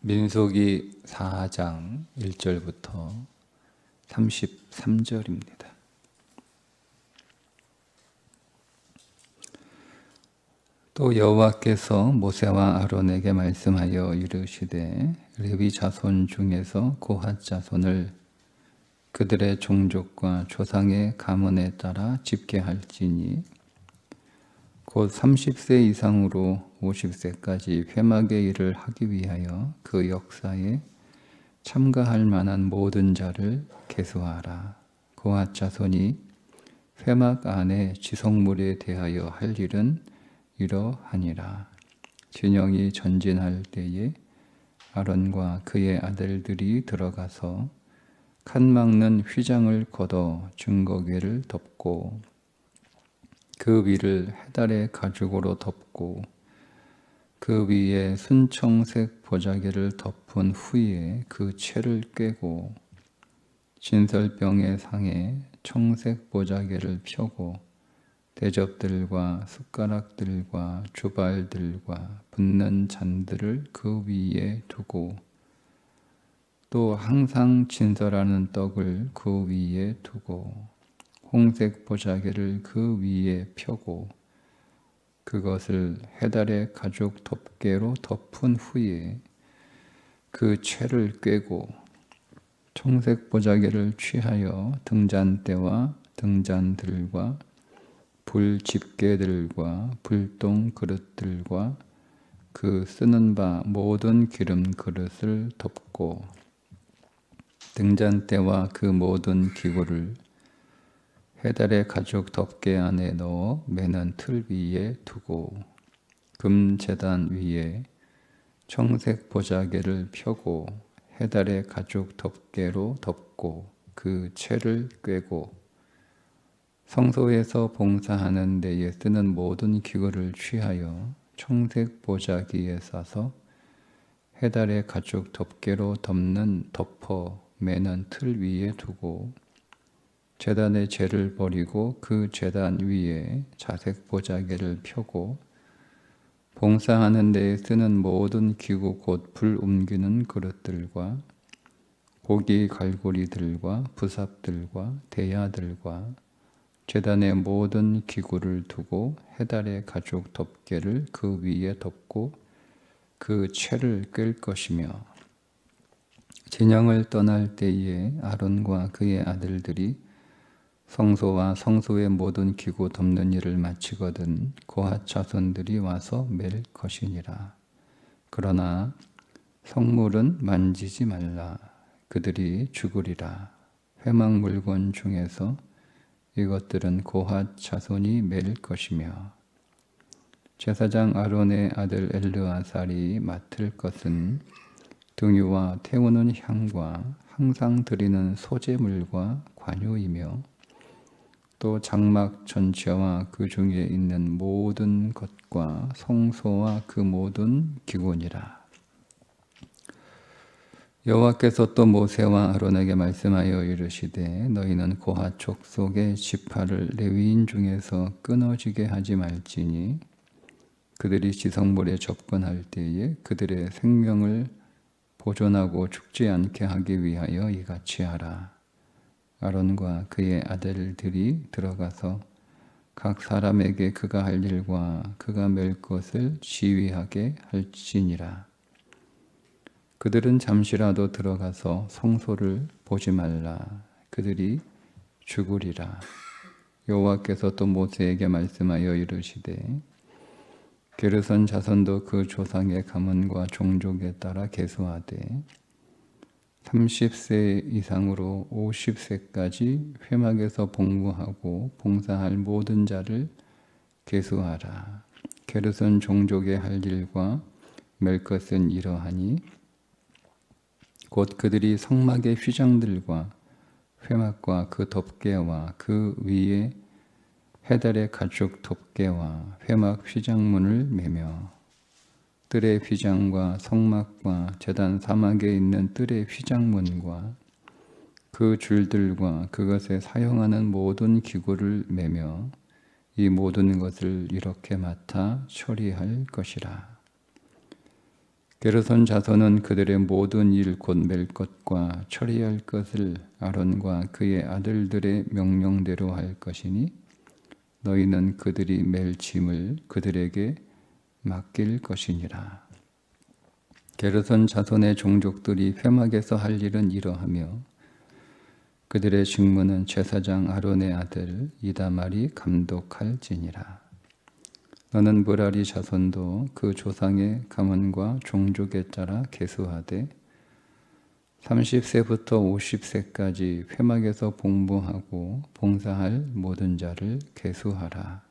민수기 4장 1절부터 33절입니다. 또 여호와께서 모세와 아론에게 말씀하여 이르시되 레위 자손 중에서 고핫 자손을 그들의 종족과 조상의 가문에 따라 집계할지니 곧 30세 이상으로 50세까지 회막의 일을 하기 위하여 그 역사에 참가할 만한 모든 자를 계수하라. 고핫 자손이 회막 안에 지성물에 대하여 할 일은 이러하니라. 진영이 전진할 때에 아론과 그의 아들들이 들어가서 칸 막는 휘장을 걷어 증거궤를 덮고 그 위를 해달의 가죽으로 덮고 그 위에 순청색 보자기를 덮은 후에 그 채를 꿰고 진설병의 상에 청색 보자기를 펴고 대접들과 숟가락들과 주발들과 붓는 잔들을 그 위에 두고 또 항상 진설하는 떡을 그 위에 두고 홍색 보자기를 그 위에 펴고 그것을 해달의 가죽 덮개로 덮은 후에 그 채를 꿰고 청색 보자기를 취하여 등잔대와 등잔들과 불 집게들과 불똥 그릇들과 그 쓰는 바 모든 기름 그릇을 덮고 등잔대와 그 모든 기구를 해달의 가죽 덮개 안에 넣어 매는 틀 위에 두고 금제단 위에 청색 보자기를 펴고 해달의 가죽 덮개로 덮고 그 채를 꿰고 성소에서 봉사하는 데에 쓰는 모든 기구를 취하여 청색 보자기에 싸서 해달의 가죽 덮개로 덮어 매는 틀 위에 두고 제단의 재를 버리고 그 제단 위에 자색 보자기를 펴고 봉사하는 데에 쓰는 모든 기구 곧 불 옮기는 그릇들과 고기 갈고리들과 부삽들과 대야들과 제단의 모든 기구를 두고 해달의 가죽 덮개를 그 위에 덮고 그 채를 꿰 것이며 진영을 떠날 때에 아론과 그의 아들들이 성소와 성소의 모든 기구 덮는 일을 마치거든 고핫 자손들이 와서 맬 것이니라. 그러나 성물은 만지지 말라. 그들이 죽으리라. 회막 물건 중에서 이것들은 고핫 자손이 맬 것이며 제사장 아론의 아들 엘르아살이 맡을 것은 등유와 태우는 향과 항상 드리는 소제물과 관유이며 또 장막 전체와 그 중에 있는 모든 것과 성소와 그 모든 기구니라. 여호와께서 또 모세와 아론에게 말씀하여 이르시되 너희는 고핫 족속의 지파를 레위인 중에서 끊어지게 하지 말지니 그들이 지성물에 접근할 때에 그들의 생명을 보존하고 죽지 않게 하기 위하여 이같이 하라. 아론과 그의 아들들이 들어가서 각 사람에게 그가 할 일과 그가 맬 것을 지휘하게 할지니라. 그들은 잠시라도 들어가서 성소를 보지 말라. 그들이 죽으리라. 여호와께서 또 모세에게 말씀하여 이르시되 게르손 자손도 그 조상의 가문과 종족에 따라 계수하되 30세 이상으로 50세까지 회막에서 복무하고 봉사할 모든 자를 계수하라. 게르손 종족의 할 일과 맬 것은 이러하니 곧 그들이 성막의 휘장들과 회막과 그 덮개와 그 위에 해달의 가죽 덮개와 회막 휘장문을 매며 뜰의 휘장과 성막과 제단 사막에 있는 뜰의 휘장문과 그 줄들과 그것에 사용하는 모든 기구를 매며 이 모든 것을 이렇게 맡아 처리할 것이라. 게르손 자손은 그들의 모든 일 곧 맬 것과 처리할 것을 아론과 그의 아들들의 명령대로 할 것이니 너희는 그들이 맬 짐을 그들에게 맡길 것이니라. 게르손 자손의 종족들이 회막에서 할 일은 이러하며 그들의 직무는 제사장 아론의 아들 이다말이 감독할지니라. 너는 므라리 자손도 그 조상의 가문과 종족에 따라 계수하되 30세부터 50세까지 회막에서 봉부하고 봉사할 모든 자를 계수하라.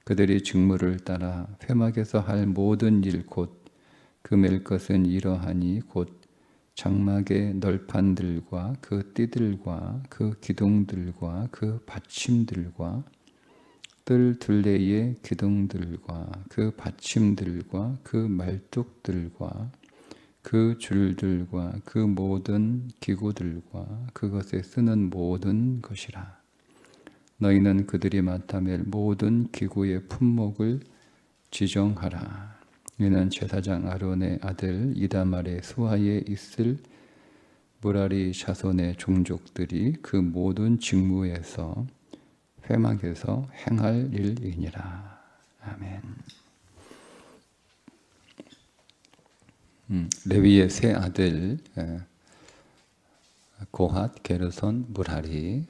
그들이 직무를 따라 회막에서 할 모든 일 곧 그 맬 것은 이러하니 곧 장막의 널판들과 그 띠들과 그 기둥들과 그 받침들과 뜰 둘레의 기둥들과 그 받침들과 그 말뚝들과 그 줄들과 그 모든 기구들과 그것에 쓰는 모든 것이라. 너희는 그들이 맡아 맬 모든 기구의 품목을 지정하라. 이는 제사장 아론의 아들 이다말의 수하에 있을 므라리 자손의 종족들이 그 모든 직무에서 회막에서 행할 일이니라. 아멘. 레위의 세 아들 고핫, 게르손, 므라리의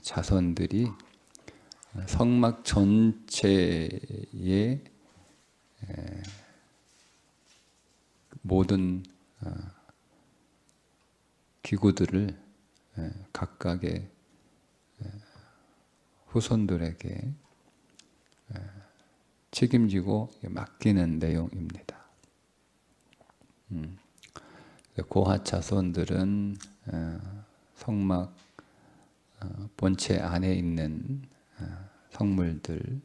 자손들이 성막 전체의 모든 기구들을 각각의 후손들에게 책임지고 맡기는 내용입니다. 고핫 자손들은 성막 본체 안에 있는 성물들,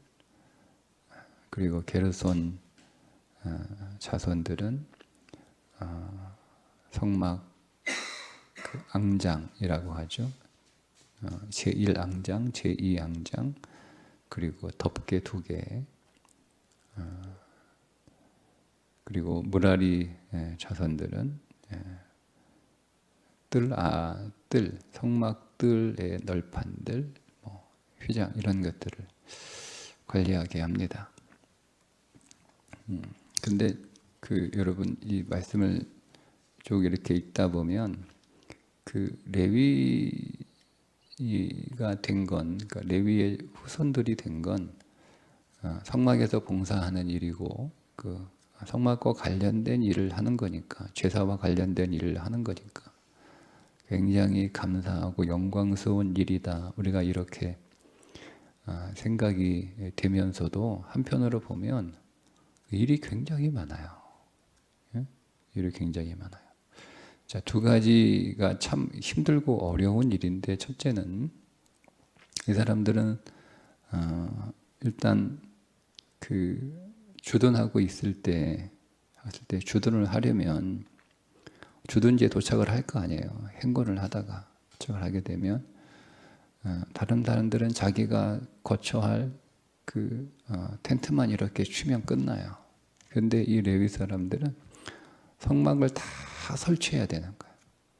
그리고 게르손 자손들은 성막 그 앙장이라고 하죠. 제1앙장, 제2앙장, 그리고 덮개 2개, 그리고 므라리 자손들은 뜰, 성막 뜰의 널판들, 휘장 이런 것들을 관리하게 합니다. 근데 여러분 이 말씀을 쭉 이렇게 읽다 보면 그 레위가 된 건, 그러니까 레위의 후손들이 된 건 성막에서 봉사하는 일이고 그 성막과 관련된 일을 하는 거니까, 제사와 관련된 일을 하는 거니까 굉장히 감사하고 영광스러운 일이다. 우리가 이렇게 생각이 되면서도 한편으로 보면 일이 굉장히 많아요. 일이 굉장히 많아요. 자, 두 가지가 참 힘들고 어려운 일인데, 첫째는 이 사람들은 일단 주둔하고 있을 때 주둔을 하려면 주둔지에 도착을 할 거 아니에요. 행군을 하다가 도착을 하게 되면 다른 사람들은 자기가 거처할 텐트만 이렇게 치면 끝나요. 그런데 이 레위 사람들은 성막을 다 설치해야 되는 거예요.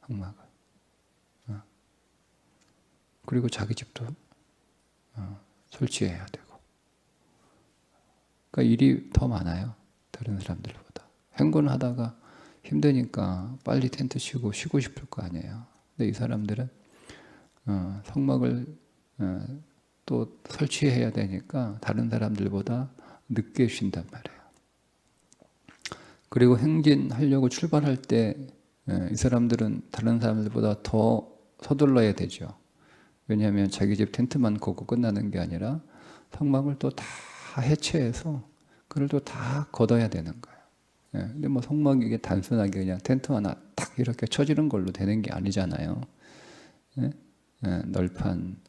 성막을. 그리고 자기 집도 설치해야 되고. 그러니까 일이 더 많아요. 다른 사람들보다. 행군을 하다가 힘드니까 빨리 텐트 치고 쉬고 싶을 거 아니에요. 근데 이 사람들은 성막을 또 설치해야 되니까 다른 사람들보다 늦게 쉰단 말이에요. 그리고 행진하려고 출발할 때 이 사람들은 다른 사람들보다 더 서둘러야 되죠. 왜냐하면 자기 집 텐트만 걷고 끝나는 게 아니라 성막을 또 다 해체해서 그걸 또 다 걷어야 되는 거예요. 근데 뭐 성막이 이게 단순하게 그냥 텐트 하나 딱 이렇게 쳐지는 걸로 되는 게 아니잖아요. 널판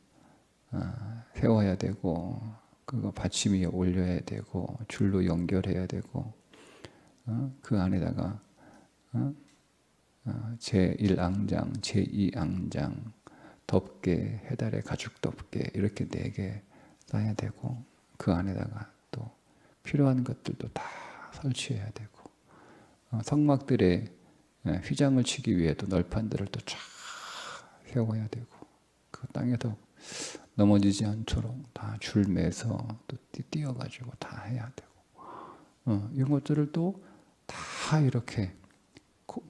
세워야 되고, 그거 받침 위에 올려야 되고, 줄로 연결해야 되고, 그 안에다가 제1앙장, 제2앙장, 덮개, 해달의 가죽 덮개 이렇게 4개 쌓아야 되고, 그 안에다가 또 필요한 것들도 다 설치해야 되고 성막들의 휘장을 치기 위해도 널판들을 또 쫙 세워야 되고 그 땅에도 넘어지지 않도록 다 줄 매서 또 띄어가지고 다 해야 되고 이런 것들을 또 다 이렇게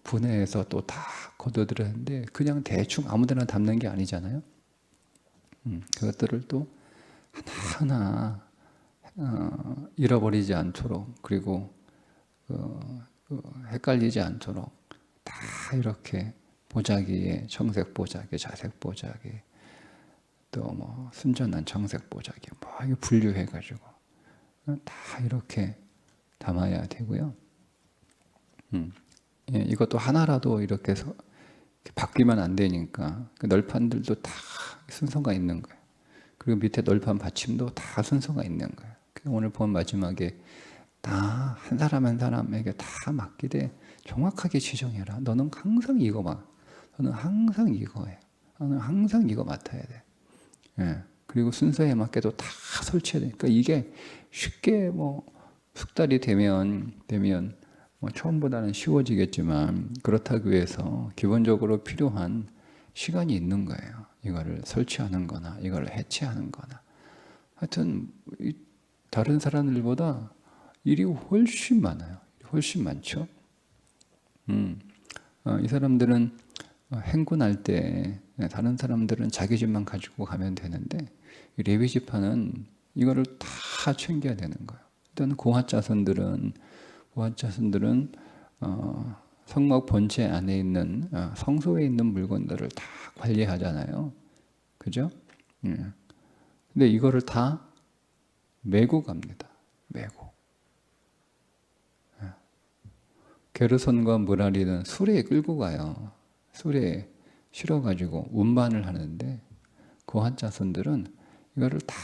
분해해서 또 다 거둬들였는데 그냥 대충 아무데나 담는 게 아니잖아요. 그것들을 또 하나하나 잃어버리지 않도록 그리고 헷갈리지 않도록 다 이렇게 보자기에 청색 보자기, 자색 보자기, 또 뭐 순전한 청색 보자기 뭐 이게 분류해가지고 다 이렇게 담아야 되고요. 예, 이것도 하나라도 이렇게 바뀌면 안 되니까 그 널판들도 다 순서가 있는 거예요. 그리고 밑에 널판 받침도 다 순서가 있는 거예요. 오늘 본 마지막에 다 한 사람 한 사람에게 다 맡기되 정확하게 지정해라. 너는 항상 이거 너는 항상 이거 해. 너는 항상 이거 맡아야 돼. 예. 그리고 순서에 맞게도 다 설치해야 되니까 이게 쉽게 뭐 숙달이 되면 뭐 처음보다는 쉬워지겠지만 그렇다고 해서 기본적으로 필요한 시간이 있는 거예요. 이거를 설치하는 거나 이걸 해체하는 거나 하여튼 다른 사람들보다 일이 훨씬 많아요. 훨씬 많죠. 이 사람들은 행군할 때 다른 사람들은 자기 집만 가지고 가면 되는데 이 레위 지파는 이거를 다 챙겨야 되는 거예요. 일단 고핫 자손들은 성막 본체 안에 있는 성소에 있는 물건들을 다 관리하잖아요. 그죠? 근데 이거를 다 메고 갑니다. 메고. 게르손과 므라리는 수레에 끌고 가요. 수레에 실어가지고 운반을 하는데 고핫 자손들은 이거를 다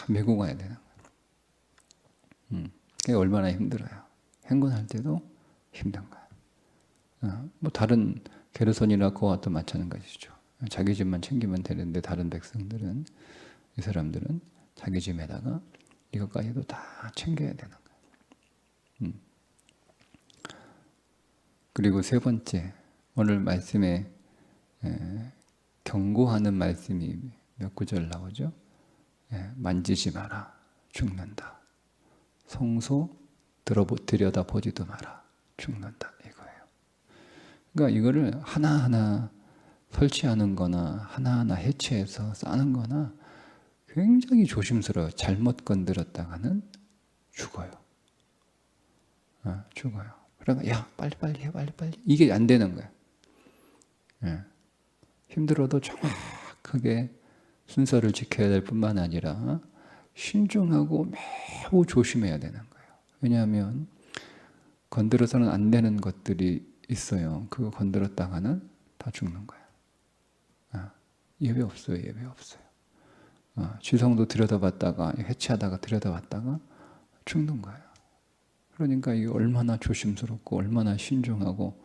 메고 가야 되는 거예요. 그게 얼마나 힘들어요. 행군할 때도 힘든 거예요. 뭐 다른 게르손이나 고핫도 마찬가지죠. 자기 집만 챙기면 되는데 다른 백성들은 이 사람들은 자기 집에다가 이것까지도 다 챙겨야 되는 거예요. 그리고 세 번째 오늘 말씀에 경고하는 말씀이 몇 구절 나오죠. 만지지 마라 죽는다. 성소 들여다보지도 마라 죽는다 이거예요. 그러니까 이거를 하나하나 설치하는 거나 하나하나 해체해서 싸는 거나 굉장히 조심스러워요. 잘못 건드렸다가는 죽어요. 죽어요. 그러니까 야 빨리빨리 해 빨리빨리 이게 안 되는 거예요. 힘들어도 정확하게 순서를 지켜야 될 뿐만 아니라 신중하고 매우 조심해야 되는 거예요. 왜냐하면 건드려서는 안 되는 것들이 있어요. 그거 건드렸다가는 다 죽는 거예요. 예외 없어요. 예외 없어요. 지성도 들여다봤다가 해체하다가 들여다봤다가 죽는 거예요. 그러니까 이게 얼마나 조심스럽고 얼마나 신중하고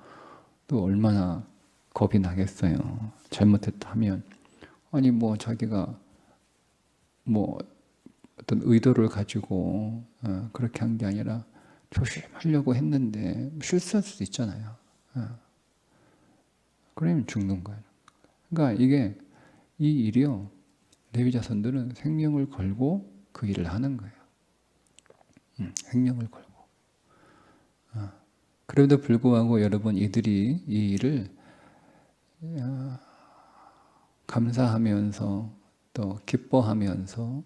또 얼마나 겁이 나겠어요. 잘못했다 하면 아니 뭐 자기가 뭐 어떤 의도를 가지고 그렇게 한 게 아니라 조심하려고 했는데 실수할 수도 있잖아요. 그러면 죽는 거예요. 그러니까 이게 이 일이요. 레위 자손들은 생명을 걸고 그 일을 하는 거예요. 생명을 걸고. 그래도 불구하고 여러분 이들이 이 일을 감사하면서 또 기뻐하면서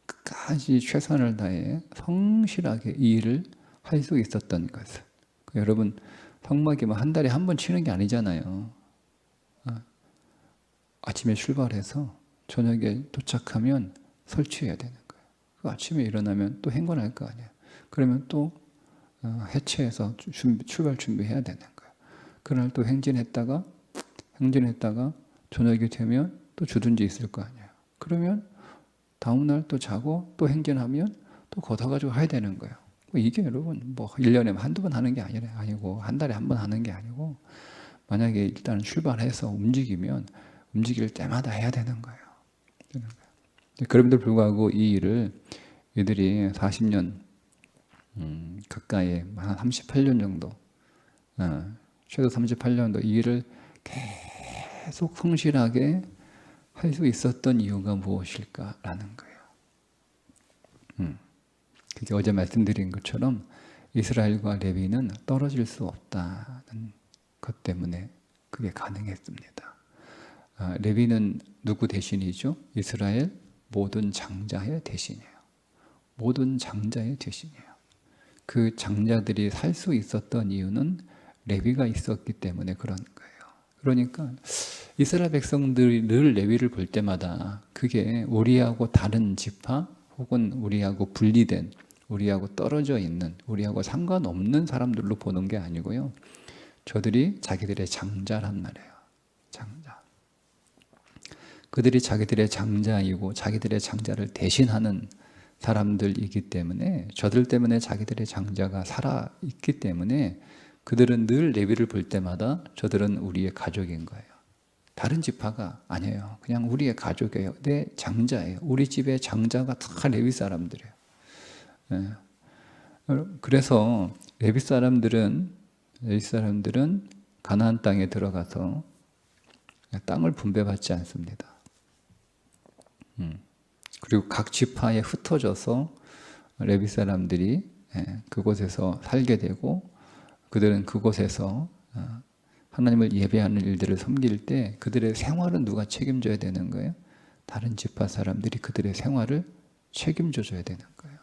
끝까지 최선을 다해 성실하게 이 일을 할 수 있었던 것을. 여러분 성막이 뭐 한 달에 한 번 치는 게 아니잖아요. 아침에 출발해서 저녁에 도착하면 설치해야 되는 거예요. 그 아침에 일어나면 또 행군할 거 아니에요. 그러면 또 해체해서 출발 준비해야 되는 거예요. 그날 또 행진했다가 저녁이 되면 또 주둔지 있을 거 아니에요. 그러면 다음날 또 자고 또 행진하면 또 걷어가지고 해야 되는 거예요. 이게 여러분 뭐 1년에 한두 번 하는 게 아니고 한 달에 한 번 하는 게 아니고 만약에 일단 출발해서 움직이면 움직일 때마다 해야 되는 거예요. 그럼에도 불구하고 이 일을 이들이 40년 가까이 한 38년 정도, 최소 38년도 이 일을 계속 성실하게 할 수 있었던 이유가 무엇일까라는 거예요. 그게 어제 말씀드린 것처럼 이스라엘과 레위는 떨어질 수 없다는 것 때문에 그게 가능했습니다. 레위는 누구 대신이죠? 이스라엘 모든 장자의 대신이에요. 모든 장자의 대신이에요. 그 장자들이 살 수 있었던 이유는 레위가 있었기 때문에 그런 거예요. 그러니까 이스라엘 백성들이 늘 레위를 볼 때마다 그게 우리하고 다른 지파 혹은 우리하고 분리된, 우리하고 떨어져 있는, 우리하고 상관없는 사람들로 보는 게 아니고요. 저들이 자기들의 장자란 말이에요. 장자. 그들이 자기들의 장자이고 자기들의 장자를 대신하는 사람들이기 때문에, 저들 때문에 자기들의 장자가 살아있기 때문에 그들은 늘 레위를 볼 때마다 저들은 우리의 가족인 거예요. 다른 지파가 아니에요. 그냥 우리의 가족이에요. 내 장자예요. 우리 집의 장자가 다 레위 사람들이에요. 그래서 레위 사람들은 가나안 땅에 들어가서 땅을 분배받지 않습니다. 그리고 각 지파에 흩어져서 레위 사람들이 그곳에서 살게 되고, 그들은 그곳에서 하나님을 예배하는 일들을 섬길 때 그들의 생활은 누가 책임져야 되는 거예요? 다른 지파 사람들이 그들의 생활을 책임져 줘야 되는 거예요.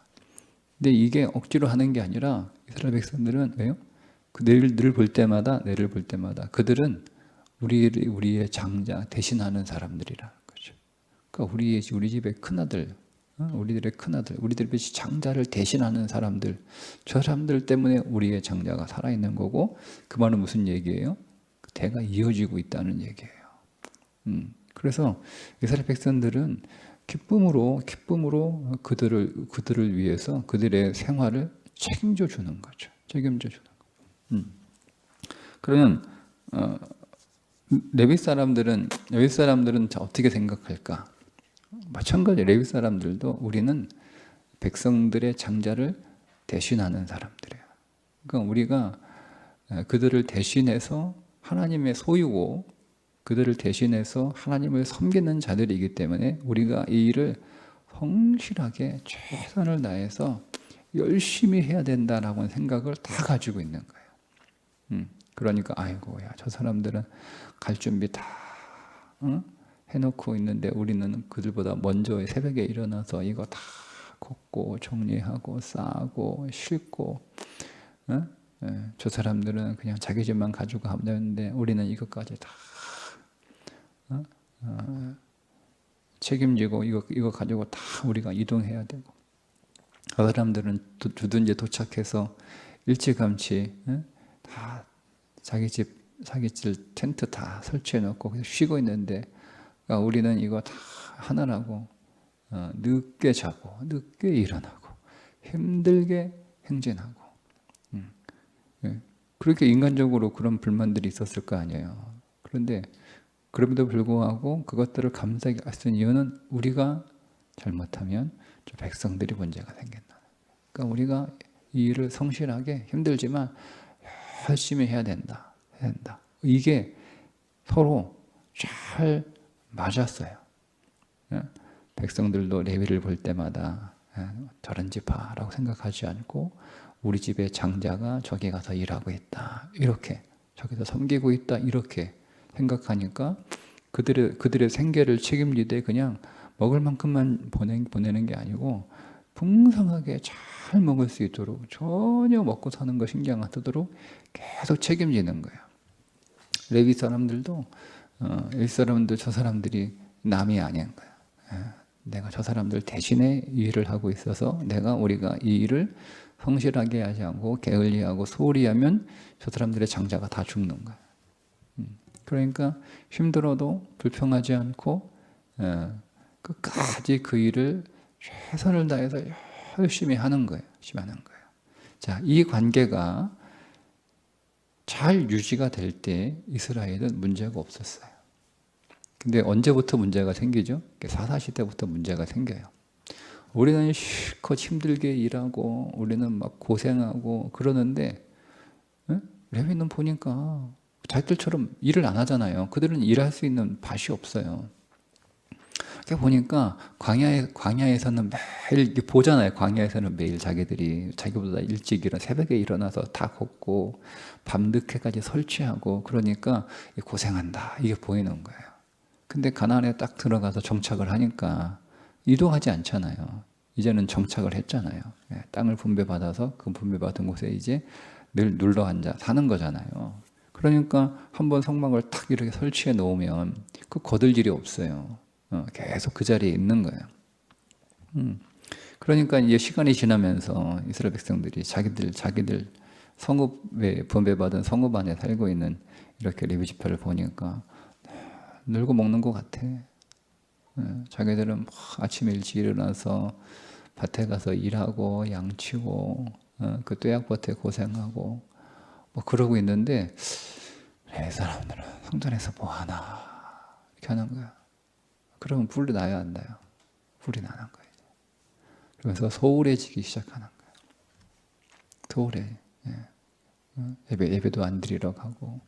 근데 이게 억지로 하는 게 아니라 이스라엘 백성들은 왜요? 그 내를 볼 때마다 그들은 우리의 장자 대신하는 사람들이라는 거죠. 그러니까 우리 집의 큰아들, 우리들의 큰아들, 우리들의 장자를 대신하는 사람들, 저 사람들 때문에 우리의 장자가 살아있는 거고, 그 말은 무슨 얘기예요? 대가 이어지고 있다는 얘기예요. 그래서 이스라엘 백성들은 기쁨으로 그들을 위해서 그들의 생활을 책임져 주는 거죠. 책임져 주는 거. 그러면 레위 사람들은 어떻게 생각할까? 마찬가지. 레위 사람들도 우리는 백성들의 장자를 대신하는 사람들이에요. 그러니까 우리가 그들을 대신해서 하나님의 소유고, 그들을 대신해서 하나님을 섬기는 자들이기 때문에 우리가 이 일을 성실하게 최선을 다해서 열심히 해야 된다라고 생각을 다 가지고 있는 거예요. 그러니까 아이고, 야, 저 사람들은 갈 준비 다 해놓고 있는데 우리는 그들보다 먼저 새벽에 일어나서 이거 다 걷고 정리하고 싸고 싣고, 저 사람들은 그냥 자기 집만 가지고 하면 되는데 우리는 이것까지 다 책임지고 이거 가지고 다 우리가 이동해야 되고, 그 사람들은 주둔지에 도착해서 일찌감치 다 자기 집 텐트 다 설치해 놓고 쉬고 있는데, 그러니까 우리는 이거 다 하느라고 늦게 자고 늦게 일어나고 힘들게 행진하고, 그렇게 인간적으로 그런 불만들이 있었을 거 아니에요. 그런데 그럼에도 불구하고 그것들을 감사하게 할 수 있는 이유는 우리가 잘못하면 저 백성들이 문제가 생긴다. 그러니까 우리가 이 일을 성실하게 힘들지만 열심히 해야 된다. 이게 서로 잘 맞았어요. 백성들도 레위를 볼 때마다 저런 지파라고 생각하지 않고 우리 집의 장자가 저기 가서 일하고 있다, 이렇게 저기서 섬기고 있다, 이렇게 생각하니까 그들의 생계를 책임지되 그냥 먹을 만큼만 보내는 게 아니고 풍성하게 잘 먹을 수 있도록, 전혀 먹고 사는 거 신경 안 쓰도록 계속 책임지는 거예요. 레위 사람들도 이 사람들 저 사람들이 남이 아닌 거예요. 내가 저 사람들 대신에 이 일을 하고 있어서 우리가 이 일을 성실하게 하지 않고 게을리하고 소홀히 하면 저 사람들의 장자가 다 죽는 거예요. 그러니까 힘들어도 불평하지 않고 끝까지 그 일을 최선을 다해서 열심히 하는 거예요. 자, 이 관계가 잘 유지가 될 때 이스라엘은 문제가 없었어요. 근데 언제부터 문제가 생기죠? 사사시대부터 문제가 생겨요. 우리는 실컷 힘들게 일하고 우리는 막 고생하고 그러는데 레위는 보니까 자기들처럼 일을 안 하잖아요. 그들은 일할 수 있는 밭이 없어요. 그러니까 보니까 광야에서는 매일 이렇게 보잖아요. 광야에서는 매일 자기들이 자기보다 일찍 새벽에 일어나서 다 걷고 밤늦게까지 설치하고 그러니까 고생한다 이게 보이는 거예요. 근데 가나안에 딱 들어가서 정착을 하니까 이동하지 않잖아요. 이제는 정착을 했잖아요. 땅을 분배받아서 그 분배받은 곳에 이제 늘 눌러 앉아 사는 거잖아요. 그러니까 한번 성막을 탁 이렇게 설치해 놓으면 그 거들 일이 없어요. 계속 그 자리에 있는 거예요. 그러니까 이제 시간이 지나면서 이스라엘 백성들이 자기들 성읍에 분배받은 성읍 안에 살고 있는 이렇게 레위 지파를 보니까 늙어 먹는 것 같아. 자기들은 아침에 일찍 일어나서 밭에 가서 일하고 양치고 그 뙤약볕에 고생하고 뭐 그러고 있는데 레위 사람들은 성전에서 뭐 하나 이렇게 하는 거야. 그러면 불이 나야 안 나요? 불이 나는 거예요. 그러면서 소홀해지기 시작하는 거예요. 소홀해. 예배도 안 드리러 가고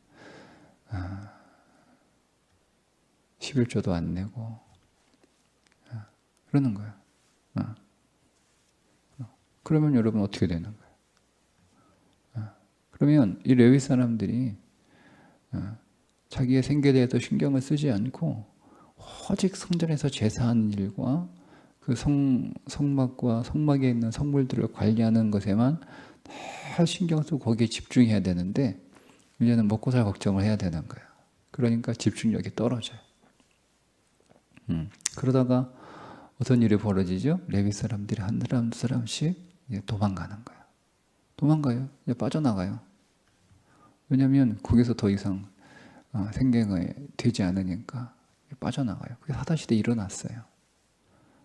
11조도 안 내고 그러는 거예요. 그러면 여러분 어떻게 되는 거예요? 그러면 이 레위 사람들이 자기의 생계에 대해서 신경을 쓰지 않고 오직 성전에서 제사하는 일과 그 성막과 성막에 있는 성물들을 관리하는 것에만 다 신경 쓰고 거기에 집중해야 되는데 이제는 먹고 살 걱정을 해야 되는 거예요. 그러니까 집중력이 떨어져요. 그러다가 어떤 일이 벌어지죠? 레위 사람들이 한 사람 두 사람씩 도망가는 거예요. 도망가요. 이제 빠져나가요. 왜냐하면 거기서 더 이상 생계가 되지 않으니까 빠져나가요. 그게 사다시대 일어났어요.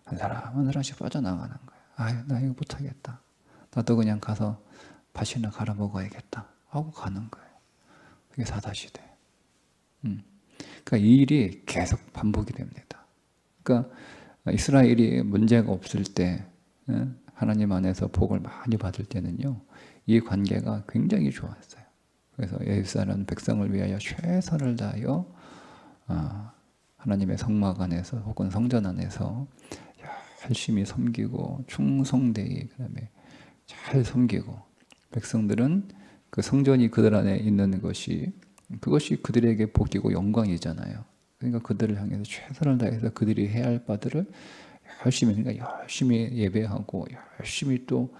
한 사람씩 빠져나가는 거예요. 아유, 나 이거 못하겠다. 나도 그냥 가서 밭이나 갈아 먹어야겠다 하고 가는 거예요. 그게 사다시대. 그러니까 이 일이 계속 반복이 됩니다. 그러니까 이스라엘이 문제가 없을 때 하나님 안에서 복을 많이 받을 때는요, 이 관계가 굉장히 좋았어요. 그래서 예루살렘 백성을 위하여 최선을 다하여 하나님의 성막 안에서 혹은 성전 안에서 열심히 섬기고 충성되이 그다음에 잘 섬기고 백성들은 그 성전이 그들 안에 있는 그것이 그들에게 복이고 영광이잖아요. 그러니까 그들을 향해서 최선을 다해서 그들이 해야 할 바들을 열심히 예배하고 열심히 또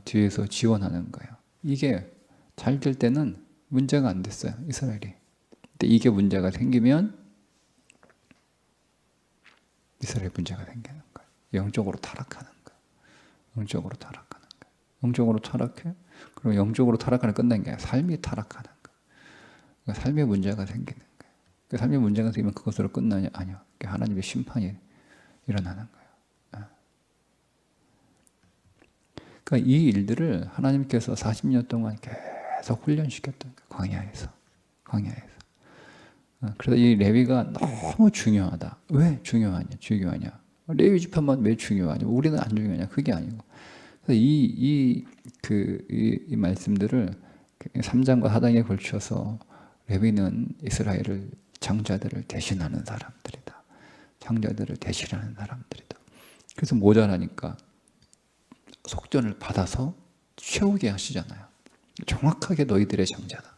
뒤에서 지원하는 거예요. 이게 잘 될 때는 문제가 안 됐어요, 이스라엘이. 근데 이게 문제가 생기면 이스라엘 문제가 생기는 거예요. 영적으로 타락하는 거예요. 영적으로 타락하는 거예요. 영적으로 타락해? 그럼 영적으로 타락하는 끝난 게 아니라 삶이 타락하는 거예요. 그러니까 삶의 문제가 생기는 거예요. 그러니까 삶의 문제가 생기면 그것으로 끝나냐? 아니요. 하나님의 심판이 일어나는 거예요. 그러니까 이 일들을 하나님께서 40년 동안 계속 훈련시켰던 거예요. 광야에서. 그래서 이 레위가 너무 중요하다. 왜 중요하냐? 레위 지파만 왜 중요하냐? 우리는 안 중요하냐? 그게 아니고. 그래서 이 말씀들을 3장과 4장에 걸쳐서 레위는 이스라엘을 장자들을 대신하는 사람들이다. 장자들을 대신하는 사람들이다. 그래서 모자라니까 속전을 받아서 채우게 하시잖아요. 정확하게 너희들의 장자다.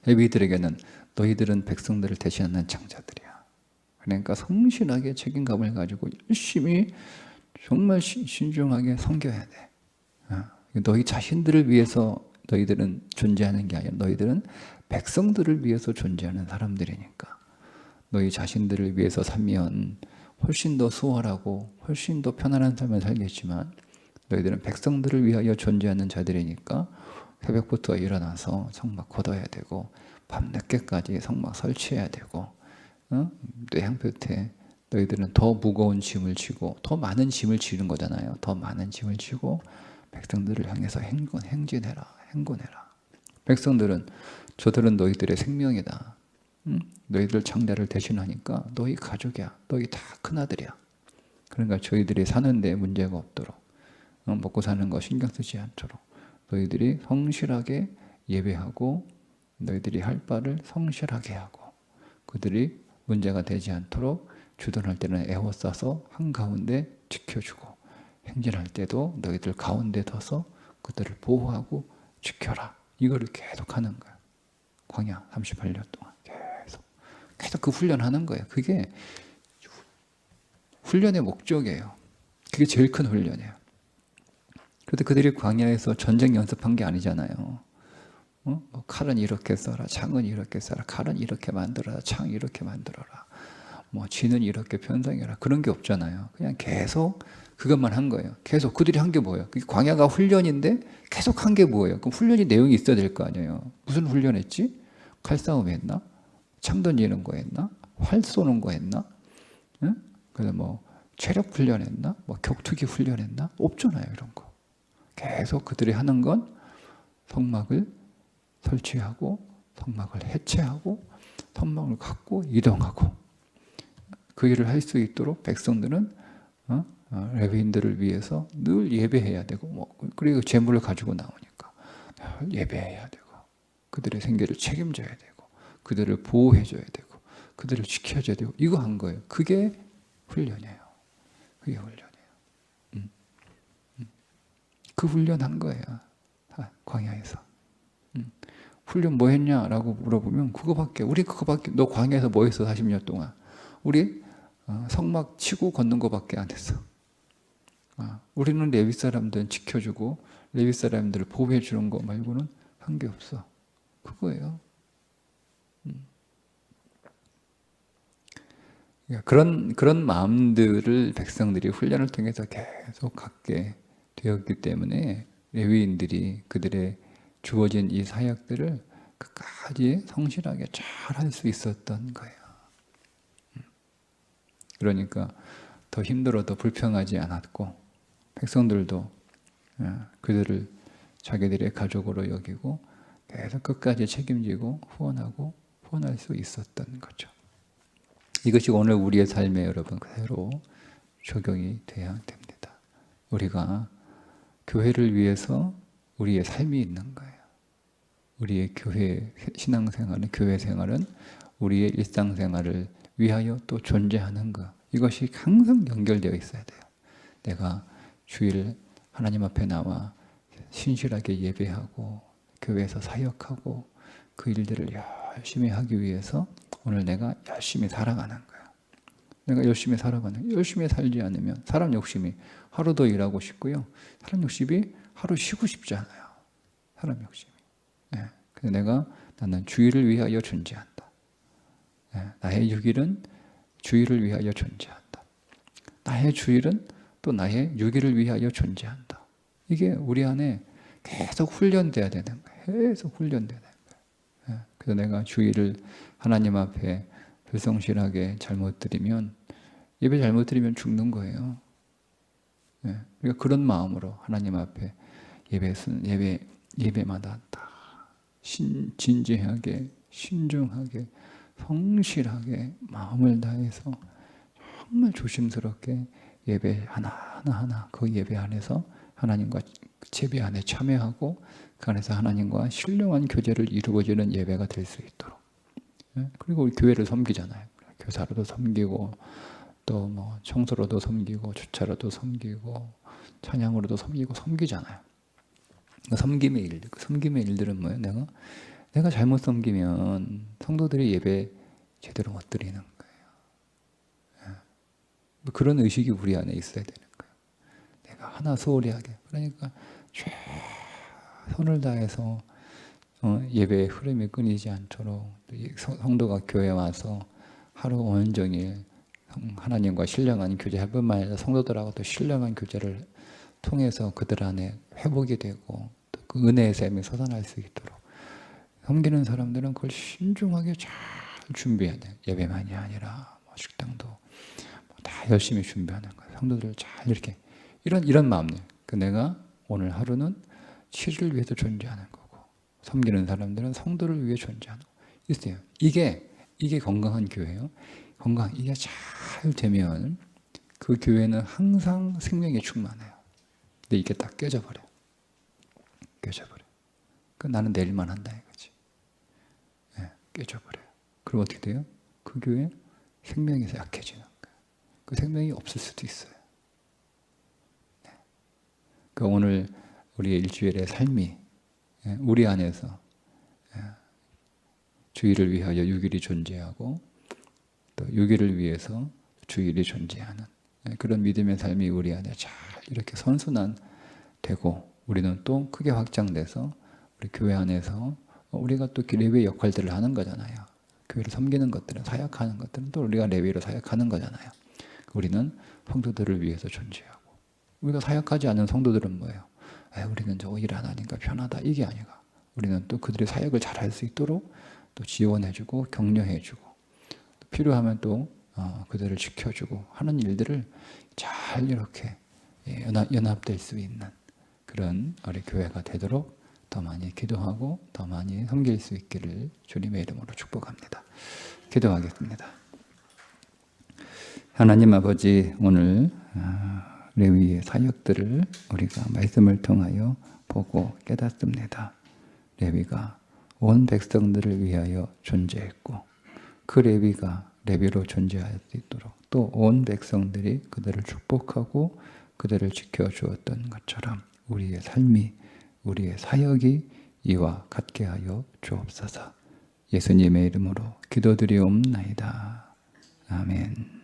레위들에게는 너희들은 백성들을 대신하는 장자들이야. 그러니까 성실하게 책임감을 가지고 열심히 정말 신중하게 섬겨야 돼. 너희 자신들을 위해서 너희들은 존재하는 게 아니라 너희들은 백성들을 위해서 존재하는 사람들이니까 너희 자신들을 위해서 살면 훨씬 더 수월하고 훨씬 더 편안한 삶을 살겠지만 너희들은 백성들을 위하여 존재하는 자들이니까 새벽부터 일어나서 성막 걷어야 되고 밤늦게까지 성막 설치해야 되고 뙤약볕에 너희들은 더 무거운 짐을 지고 더 많은 짐을 지는 거잖아요. 더 많은 짐을 지고 백성들을 향해서 행진해라. 백성들은 저들은 너희들의 생명이다. 너희들 장자를 대신하니까 너희 가족이야. 너희 다 큰아들이야. 그러니까 저희들이 사는데 문제가 없도록, 먹고 사는 거 신경 쓰지 않도록 너희들이 성실하게 예배하고 너희들이 할 바를 성실하게 하고 그들이 문제가 되지 않도록 주둔할 때는 에워싸서 한가운데 지켜주고 행진할 때도 너희들 가운데 둬서 그들을 보호하고 지켜라. 이거를 계속 하는 거야. 광야 38년 동안 계속 그 훈련하는 거예요. 그게 훈련의 목적이에요. 그게 제일 큰 훈련이에요. 그런데 그들이 광야에서 전쟁 연습한 게 아니잖아요. 뭐 칼은 이렇게 써라, 창은 이렇게 써라, 칼은 이렇게 만들어라, 창 이렇게 만들어라, 뭐 쥐는 이렇게 편성해라, 그런 게 없잖아요. 그냥 계속 그것만 한 거예요. 계속 그들이 한 게 뭐예요? 광야가 훈련인데 계속 한 게 뭐예요? 그럼 훈련이 내용이 있어야 될 거 아니에요. 무슨 훈련했지? 칼싸움 했나? 창 던지는 거 했나? 활 쏘는 거 했나? 응? 그래서 뭐 체력 훈련했나? 뭐 격투기 훈련했나? 없잖아요, 이런 거. 계속 그들이 하는 건 성막을 설치하고 성막을 해체하고 성막을 갖고 이동하고 그 일을 할 수 있도록 백성들은 레위인들을 위해서 늘 예배해야 되고 뭐 그리고 재물을 가지고 나오니까 예배해야 되고 그들의 생계를 책임져야 되고 그들을 보호해줘야 되고 그들을 지켜줘야 되고 이거 한 거예요. 그게 훈련이에요. 그게 훈련이에요. 그 훈련한 거예요. 광야에서. 훈련 뭐 했냐라고 물어보면 우리 그거밖에 너 광야에서 뭐 했어 40년 동안? 우리 성막 치고 걷는 거밖에 안 했어. 우리는 레위 사람들은 지켜주고 레위 사람들을 보호해 주는 거 말고는 한 게 없어. 그거예요. 그런 마음들을 백성들이 훈련을 통해서 계속 갖게 되었기 때문에 레위인들이 그들의 주어진 이 사역들을 끝까지 성실하게 잘 할 수 있었던 거예요. 그러니까 더 힘들어도 불평하지 않았고 백성들도 그들을 자기들의 가족으로 여기고 계속 끝까지 책임지고 후원할 수 있었던 거죠. 이것이 오늘 우리의 삶에 여러분 그대로 적용이 돼야 됩니다. 우리가 교회를 위해서 우리의 삶이 있는 거예요. 우리의 교회 신앙생활은 교회 생활은 우리의 일상생활을 위하여 또 존재하는 것. 이것이 항상 연결되어 있어야 돼요. 내가 주일 하나님 앞에 나와 신실하게 예배하고 교회에서 사역하고 그 일들을 열심히 하기 위해서 오늘 내가 열심히 살아가는 거예요. 내가 열심히 열심히 살지 않으면 사람 욕심이 하루 더 일하고 싶고요. 사람 욕심이 하루 쉬고 싶지 않아요. 사람 욕심이. 그래서 나는 주일을 위하여 존재한다. 나의 6일은 주일을 위하여 존재한다. 나의 주일은 또 나의 6일을 위하여 존재한다. 이게 우리 안에 계속 훈련돼야 되는 거예요. 계속 훈련돼야 되는 거예요. 그래서 내가 주일을 하나님 앞에 불성실하게 잘못 드리면 예배 잘못 드리면 죽는 거예요. 그러니까 그런 마음으로 하나님 앞에 예배마다 다 진지하게 신중하게 성실하게 마음을 다해서 정말 조심스럽게 예배 하나하나 그 예배 안에서 하나님과 제배 안에 참여하고 그 안에서 하나님과 신령한 교제를 이루어지는 예배가 될 수 있도록. 그리고 우리 교회를 섬기잖아요. 교사로도 섬기고 또 뭐 청소로도 섬기고 주차로도 섬기고 찬양으로도 섬기잖아요. 섬김의 일들, 그 섬김의 일들은 뭐예요? 내가 잘못 섬기면 성도들이 예배 제대로 못 드리는 거예요. 그런 의식이 우리 안에 있어야 되는 거예요. 내가 하나 소홀히 하게. 그러니까 최선을 다해서 예배의 흐름이 끊이지 않도록 성도가 교회에 와서 하루 온종일 하나님과 신령한 교제할 뿐만 아니라 성도들하고 또 신령한 교제를 통해서 그들 안에 회복이 되고 또 그 은혜의 샘이 솟아날 수 있도록 섬기는 사람들은 그걸 신중하게 잘 준비해야 돼요. 예배만이 아니라 뭐 식당도 다 열심히 준비하는 거예요. 성도들을 잘 이렇게 이런 마음이에요. 내가 오늘 하루는 7을 위해서 존재하는 거고 섬기는 사람들은 성도를 위해 존재하는 거 있어요. 이게 건강한 교회예요. 이게 잘 되면 그 교회는 항상 생명이 충만해요. 근데 이게 딱 깨져버려. 깨져버려. 나는 내일만 한다 이거지. 네, 깨져버려요. 그럼 어떻게 돼요? 그 교회 생명에서 약해지는 거예요. 그 생명이 없을 수도 있어요. 네. 오늘 우리의 일주일의 삶이 우리 안에서 주일을 위하여 6일이 존재하고 또 6일을 위해서 주일이 존재하는 그런 믿음의 삶이 우리 안에 잘 이렇게 선순환되고 우리는 또 크게 확장돼서 우리 교회 안에서 우리가 또 레위의 역할들을 하는 거잖아요. 교회를 섬기는 것들은 사역하는 것들은 또 우리가 레위로 사역하는 거잖아요. 우리는 성도들을 위해서 존재하고 우리가 사역하지 않는 성도들은 뭐예요? 우리는 저거 일 안 하니까 편하다 이게 아니라 우리는 또 그들의 사역을 잘 할 수 있도록 또 지원해주고 격려해주고 필요하면 또 그들을 지켜주고 하는 일들을 잘 이렇게 연합될 수 있는 그런 우리 교회가 되도록 더 많이 기도하고 더 많이 섬길 수 있기를 주님의 이름으로 축복합니다. 기도하겠습니다. 하나님 아버지, 오늘 레위의 사역들을 우리가 말씀을 통하여 보고 깨닫습니다. 레위가 온 백성들을 위하여 존재했고 그 레위가 레위로 존재할 수 있도록 또 온 백성들이 그들을 축복하고 그들을 지켜주었던 것처럼 우리의 삶이 우리의 사역이 이와 같게 하여 주옵소서. 예수님의 이름으로 기도드리옵나이다. 아멘.